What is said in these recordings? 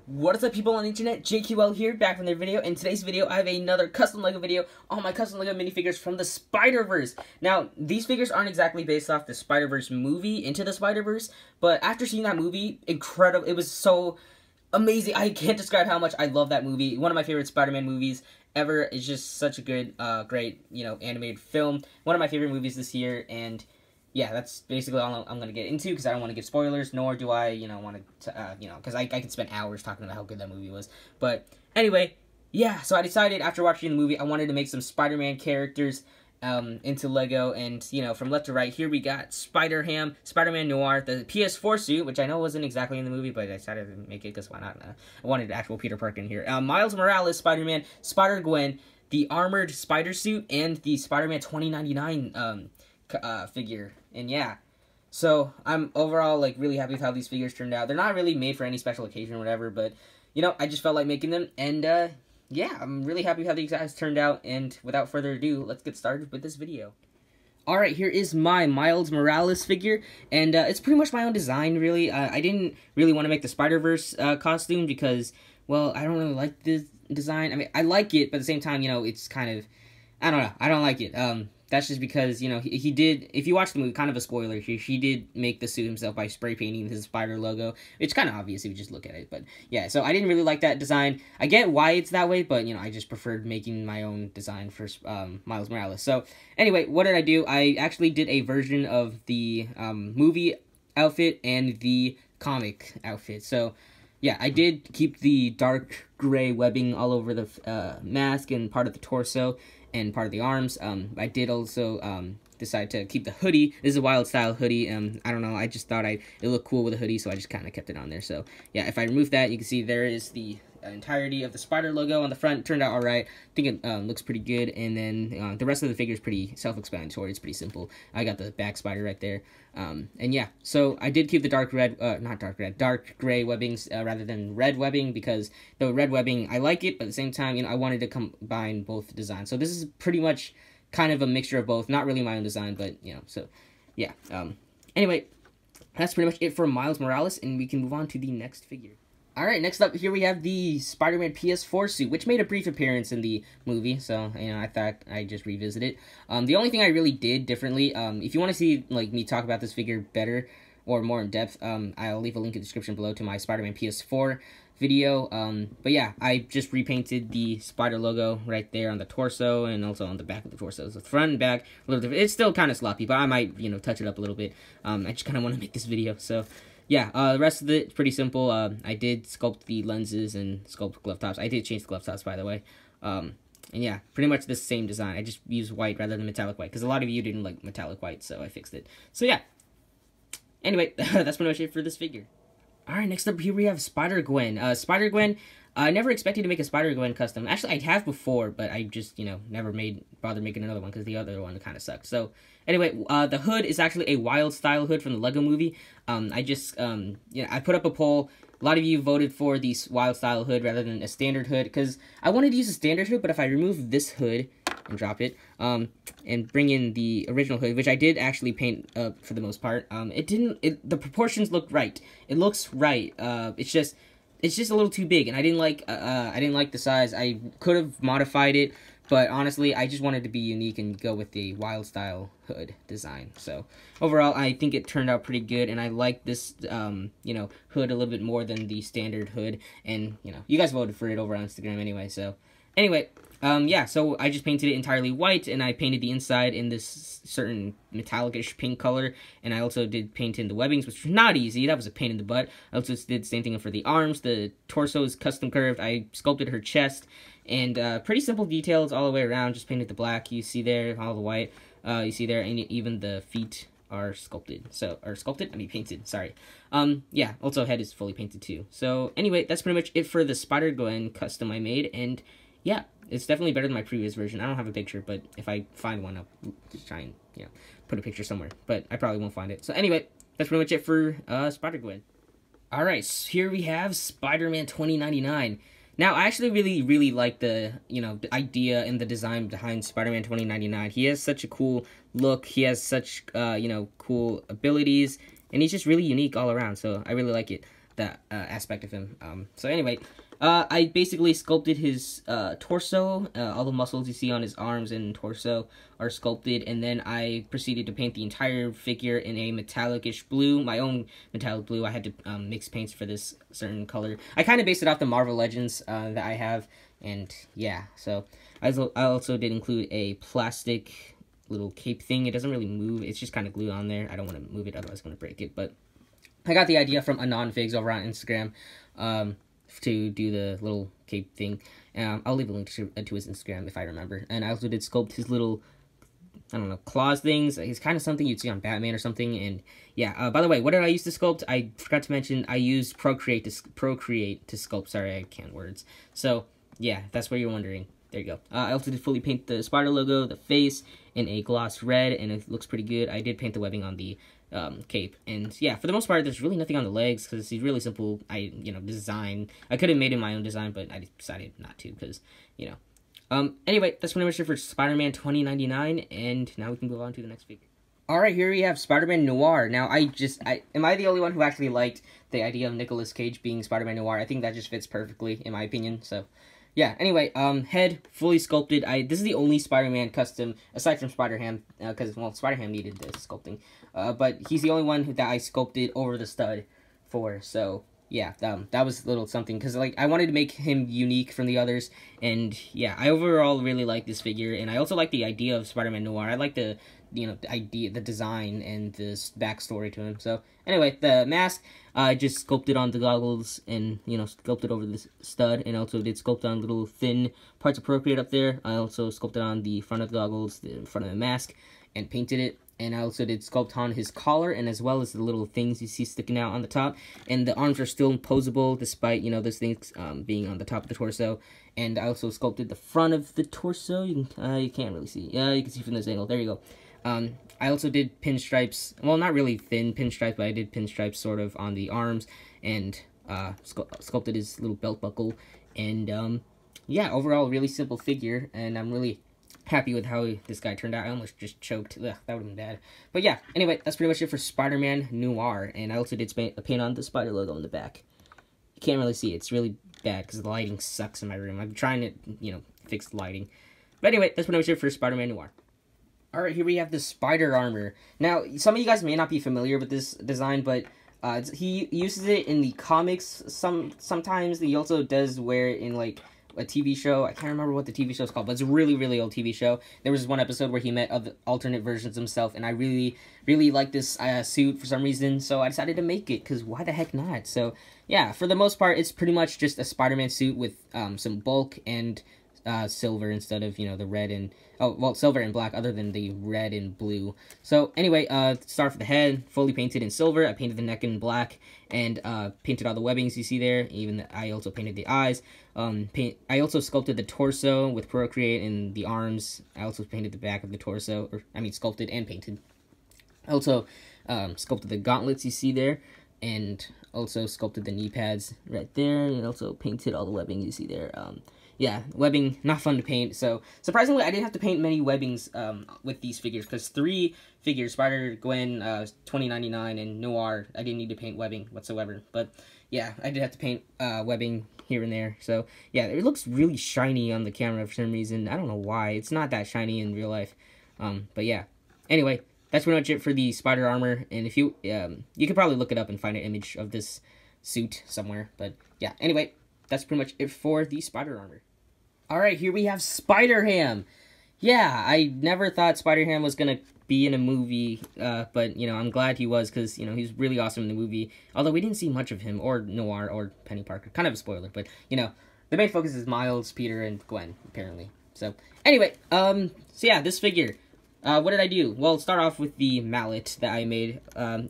What is up, people on the internet? JQL here, back from their video. In today's video, I have another custom LEGO video on my custom LEGO minifigures from the Spider-Verse. Now, these figures aren't exactly based off the Spider-Verse movie, Into the Spider-Verse, but after seeing that movie, incredible. It was so amazing. I can't describe how much I love that movie. One of my favorite Spider-Man movies ever. It's just such a good, great, animated film. One of my favorite movies this year, and yeah, that's basically all I'm going to get into, because I don't want to give spoilers, nor do I, want to, because I could spend hours talking about how good that movie was. But anyway, yeah, so I decided after watching the movie, I wanted to make some Spider-Man characters into LEGO, and, from left to right, here we got Spider-Ham, Spider-Man Noir, the PS4 suit, which I know wasn't exactly in the movie, but I decided to make it, because why not? I wanted actual Peter Parker in here. Miles Morales, Spider-Man, Spider-Gwen, the armored spider suit, and the Spider-Man 2099, figure. And yeah, so I'm overall really happy with how these figures turned out. They're not really made for any special occasion or whatever, but I just felt like making them, and yeah, I'm really happy with how these guys turned out. And without further ado, let's get started with this video. Alright, here is my Miles Morales figure, and it's pretty much my own design, really. I didn't really want to make the Spider-Verse costume because, well, I don't really like the design. I mean, I like it, but at the same time, it's kind of, I don't know, I don't like it. That's just because, he did, if you watch the movie, kind of a spoiler here, he did make the suit himself by spray painting his spider logo. It's kind of obvious if you just look at it, but yeah, so I didn't really like that design. I get why it's that way, but, I just preferred making my own design for Miles Morales. So, anyway, what did I do? I actually did a version of the movie outfit and the comic outfit. So, yeah, I did keep the dark gray webbing all over the mask and part of the torso and part of the arms. I did also decide to keep the hoodie. This is a wild style hoodie. I don't know, I just thought it looked cool with a hoodie, so I just kind of kept it on there. So yeah, if I remove that, you can see there is the entirety of the spider logo on the front. Turned out alright. I think it looks pretty good, and then the rest of the figure is pretty self-explanatory. It's pretty simple. I got the back spider right there. And yeah, so I did keep the dark red, not dark red, dark gray webbings rather than red webbing, because the red webbing, I like it, but at the same time, I wanted to combine both designs. So this is pretty much kind of a mixture of both. Not really my own design, but, so yeah. Anyway, that's pretty much it for Miles Morales, and we can move on to the next figure. Alright, next up, here we have the Spider-Man PS4 suit, which made a brief appearance in the movie, so, I thought I'd just revisit it. The only thing I really did differently, if you want to see, me talk about this figure better or more in depth, I'll leave a link in the description below to my Spider-Man PS4 video. But yeah, I just repainted the spider logo right there on the torso and also on the back of the torso. So front and back, a little different. It's still kind of sloppy, but I might, touch it up a little bit. I just kind of want to make this video, so yeah, the rest of it's pretty simple. I did sculpt the lenses and sculpt glove tops. I did change the glove tops, by the way. And yeah, pretty much the same design. I just used white rather than metallic white, because a lot of you didn't like metallic white, so I fixed it. So yeah. Anyway, that's pretty much it for this figure. Alright, next up here we have Spider-Gwen. Spider-Gwen, I never expected to make a Spider-Gwen custom. Actually, I have before, but I just, never bothered making another one, because the other one kind of sucked. So, anyway, the hood is actually a wild style hood from the LEGO movie. I just, I put up a poll. A lot of you voted for the wild style hood rather than a standard hood, because I wanted to use a standard hood, but if I remove this hood and drop it, and bring in the original hood, which I did actually paint up for the most part, the proportions looked right. It looks right. It's just a little too big, and I didn't like the size. I could have modified it, but honestly, I just wanted to be unique and go with the wild style hood design. So overall, I think it turned out pretty good, and I like this, hood a little bit more than the standard hood. And you guys voted for it over on Instagram anyway. So anyway, yeah, so I just painted it entirely white, and I painted the inside in this certain metallic-ish pink color, and I also did paint in the webbings, which was not easy. That was a pain in the butt. I also did the same thing for the arms. The torso is custom curved. I sculpted her chest, and pretty simple details all the way around. Just painted the black, you see there, all the white, you see there, and even the feet are sculpted. Painted, sorry. Yeah, also head is fully painted too. So anyway, that's pretty much it for the Spider-Gwen custom I made, and yeah, it's definitely better than my previous version. I don't have a picture, but if I find one, I'll just try and, put a picture somewhere. But I probably won't find it. So anyway, that's pretty much it for Spider-Gwen. Alright, so here we have Spider-Man 2099. Now, I actually really like the, the idea and the design behind Spider-Man 2099. He has such a cool look. He has such, cool abilities. And he's just really unique all around, so I really like it. that aspect of him. So anyway, I basically sculpted his torso. All the muscles you see on his arms and torso are sculpted, and then I proceeded to paint the entire figure in a metallic-ish blue, my own metallic blue. I had to mix paints for this certain color. I kind of based it off the Marvel Legends that I have, and yeah, so I also did include a plastic little cape thing. It doesn't really move, it's just kind of glued on there. I don't want to move it, otherwise I'm going to break it, but I got the idea from AnonFigs over on Instagram to do the little cape thing. I'll leave a link to his Instagram if I remember. And I also did sculpt his little, I don't know, claws things. It's kind of something you'd see on Batman or something. And yeah, by the way, what did I use to sculpt? I forgot to mention I used procreate to sculpt. Sorry, I can't words. So yeah, that's what you're wondering. There you go. I also did fully paint the spider logo, the face, in a gloss red, and it looks pretty good. I did paint the webbing on the cape, and yeah, for the most part, there's really nothing on the legs, because it's really simple, design. I could have made it my own design, but I decided not to, because, anyway, that's pretty much it for Spider-Man 2099, and now we can move on to the next figure. Alright, here we have Spider-Man Noir. Now, am I the only one who actually liked the idea of Nicolas Cage being Spider-Man Noir? I think that just fits perfectly, in my opinion, so yeah, anyway, head fully sculpted. This is the only Spider-Man custom, aside from Spider-Ham, because, well, Spider-Ham needed this sculpting, but he's the only one that I sculpted over the stud for, so, yeah, that was a little something, because, like, I wanted to make him unique from the others, and, yeah, I overall really like this figure, and I also like the idea of Spider-Man Noir. I like the idea, the design, and the backstory to him. So, anyway, the mask, I just sculpted on the goggles, and, sculpted over the stud, and also did sculpt on little thin parts of Procreate up there. I also sculpted on the front of the goggles, the front of the mask, and painted it. And I also did sculpt on his collar, and as well as the little things you see sticking out on the top. And the arms are still posable, despite, those things being on the top of the torso. And I also sculpted the front of the torso. You can't really see. Yeah, you can see from this angle. There you go. I also did pinstripes, well, not really thin pinstripes, but I did pinstripes sort of on the arms, and sculpted his little belt buckle, and yeah, overall, really simple figure, and I'm really happy with how this guy turned out. I almost just choked. Ugh, that would have been bad. But yeah, anyway, that's pretty much it for Spider-Man Noir, and I also did paint on the spider logo in the back. You can't really see it. It's really bad, because the lighting sucks in my room. I'm trying to, fix the lighting. But anyway, that's pretty much it for Spider-Man Noir. Alright, here we have the spider armor. Now, some of you guys may not be familiar with this design, but he uses it in the comics sometimes. He also does wear it in, like, a TV show. I can't remember what the TV show is called, but it's a really, really old TV show. There was one episode where he met other alternate versions of himself, and I really, really like this suit for some reason, so I decided to make it, because why the heck not? So, yeah, for the most part, it's pretty much just a Spider-Man suit with some bulk and silver instead of, the red and, silver and black, other than the red and blue. So, anyway, start with the head, fully painted in silver. I painted the neck in black, and painted all the webbings you see there. I also painted the eyes. I also sculpted the torso with Procreate and the arms. I also painted the back of the torso, sculpted and painted. I also sculpted the gauntlets you see there, and also sculpted the knee pads right there, and also painted all the webbing you see there. Yeah, webbing, not fun to paint, so surprisingly, I didn't have to paint many webbings with these figures, because 3 figures, Spider-Gwen, 2099, and Noir, I didn't need to paint webbing whatsoever, but yeah, I did have to paint webbing here and there, so yeah, it looks really shiny on the camera for some reason. I don't know why. It's not that shiny in real life, but yeah. Anyway, that's pretty much it for the spider armor, and if you could probably look it up and find an image of this suit somewhere, but yeah, anyway, that's pretty much it for the spider armor. Alright, here we have Spider-Ham. Yeah, I never thought Spider-Ham was gonna be in a movie, but, I'm glad he was, because, he's really awesome in the movie, although we didn't see much of him, or Noir, or Penny Parker. Kind of a spoiler, but, the main focus is Miles, Peter, and Gwen, apparently. So, anyway, so yeah, this figure. What did I do? Well, start off with the mallet that I made.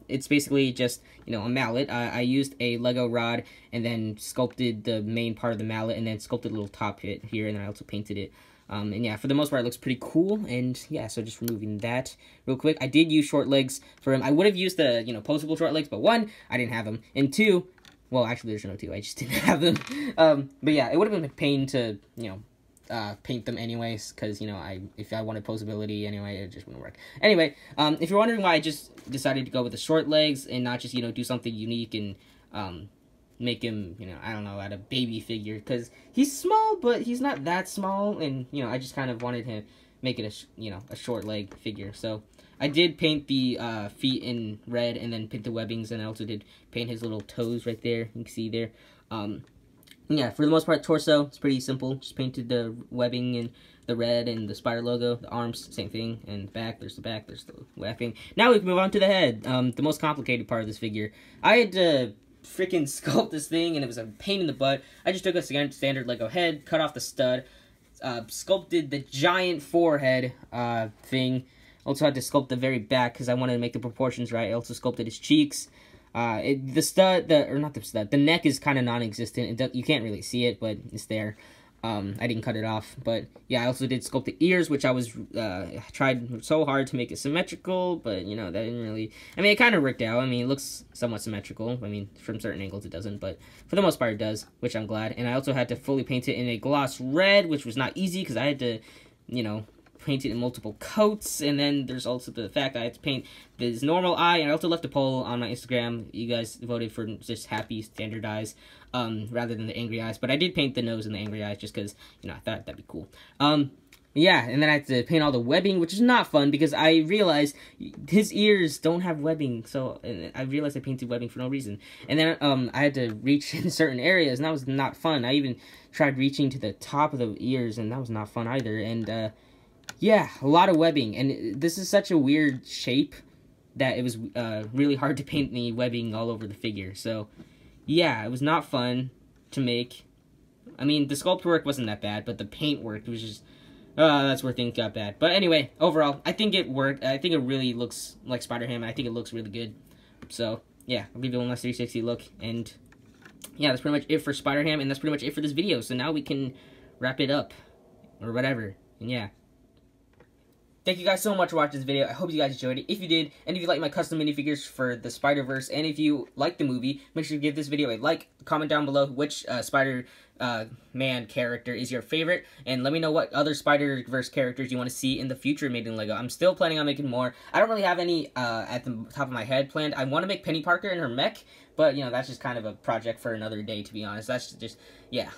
It's basically just, a mallet. I used a Lego rod and then sculpted the main part of the mallet and then sculpted a little top hit here, and then I also painted it. And yeah, for the most part, it looks pretty cool, and yeah, so just removing that real quick. I did use short legs for him. I would have used the, posable short legs, but 1, I didn't have them, and 2, well, actually, there's no 2, I just didn't have them. But yeah, it would have been a pain to, paint them anyways, because, if I wanted posability anyway, it just wouldn't work. Anyway, if you're wondering why I just decided to go with the short legs and not just, do something unique and, make him, you know, I don't know, out of baby figure, because he's small, but he's not that small, and, you know, I just kind of wanted to make it a short leg figure. So I did paint the feet in red, and then paint the webbings, and I also did paint his little toes right there. You can see there. Yeah, for the most part, torso, it's pretty simple. Just painted the webbing and the red and the spider logo. The arms, same thing. And back, there's the webbing. Now we can move on to the head, the most complicated part of this figure. I had to freaking sculpt this thing, and it was a pain in the butt. I just took a standard Lego head, cut off the stud, sculpted the giant forehead thing. Also had to sculpt the very back because I wanted to make the proportions right. I also sculpted his cheeks. The neck is kind of non-existent. You can't really see it, but it's there. I didn't cut it off, but yeah, I also did sculpt the ears, which I was, tried so hard to make it symmetrical, but, you know, that didn't really, I mean, it kind of worked out. I mean, it looks somewhat symmetrical. I mean, from certain angles it doesn't, but for the most part it does, which I'm glad. And I also had to fully paint it in a gloss red, which was not easy, because I had to, you know, paint it in multiple coats, and then there's also the fact that I had to paint this normal eye, and I also left a poll on my Instagram. You guys voted for just happy standard eyes, rather than the angry eyes, but I did paint the nose and the angry eyes just because, you know, I thought that'd be cool. Yeah, and then I had to paint all the webbing, which is not fun, because I realized his ears don't have webbing, so I realized I painted webbing for no reason. And then, I had to reach in certain areas, and that was not fun. I even tried reaching to the top of the ears, and that was not fun either, and, yeah, a lot of webbing, and this is such a weird shape that it was really hard to paint the webbing all over the figure. So, yeah, it was not fun to make. I mean, the sculpt work wasn't that bad, but the paint work was just, that's where things got bad. But anyway, overall, I think it worked. I think it really looks like Spider-Ham. I think it looks really good. So, yeah, I'll give you one last 360 look, and yeah, that's pretty much it for Spider-Ham, and that's pretty much it for this video. So now we can wrap it up, or whatever, and yeah. Thank you guys so much for watching this video. I hope you guys enjoyed it. If you did, and if you like my custom minifigures for the Spider-Verse, and if you like the movie, make sure to give this video a like, comment down below which Spider-Man character is your favorite, and let me know what other Spider-Verse characters you want to see in the future made in LEGO. I'm still planning on making more. I don't really have any at the top of my head planned. I want to make Penny Parker and her mech, but, you know, that's just kind of a project for another day, to be honest. That's just, yeah.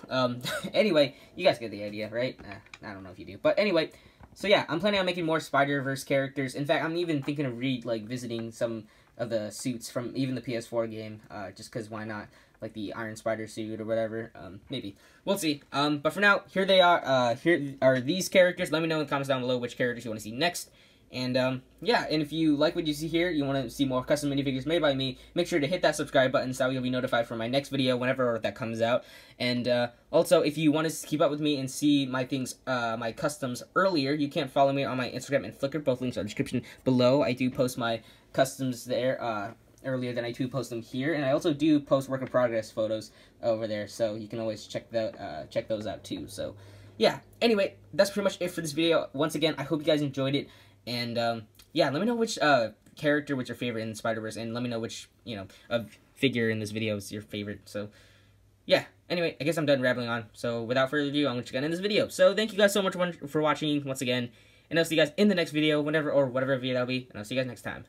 Anyway, you guys get the idea, right? I don't know if you do. But anyway, so yeah, I'm planning on making more Spider-Verse characters. In fact, I'm even thinking of visiting some of the suits from even the PS4 game, just because why not? Like the Iron Spider suit or whatever, maybe. We'll see. But for now, here they are. Here are these characters. Let me know in the comments down below which characters you want to see next. And, yeah, and if you like what you see here, you want to see more custom minifigures made by me, make sure to hit that subscribe button so you'll be notified for my next video whenever that comes out. And, also, if you want to keep up with me and see my things, my customs earlier, you can follow me on my Instagram and Flickr. Both links are in the description below. I do post my customs there, earlier than I do post them here, and I also do post work in progress photos over there, so you can always check those out too. So, yeah. Anyway, that's pretty much it for this video. Once again, I hope you guys enjoyed it. And, yeah, let me know which, character was your favorite in Spider-Verse, and let me know which, you know, figure in this video is your favorite, so, yeah. Anyway, I guess I'm done rambling on, so without further ado, I'm going to get in this video. So, thank you guys so much for watching once again, and I'll see you guys in the next video, whatever video that'll be, and I'll see you guys next time.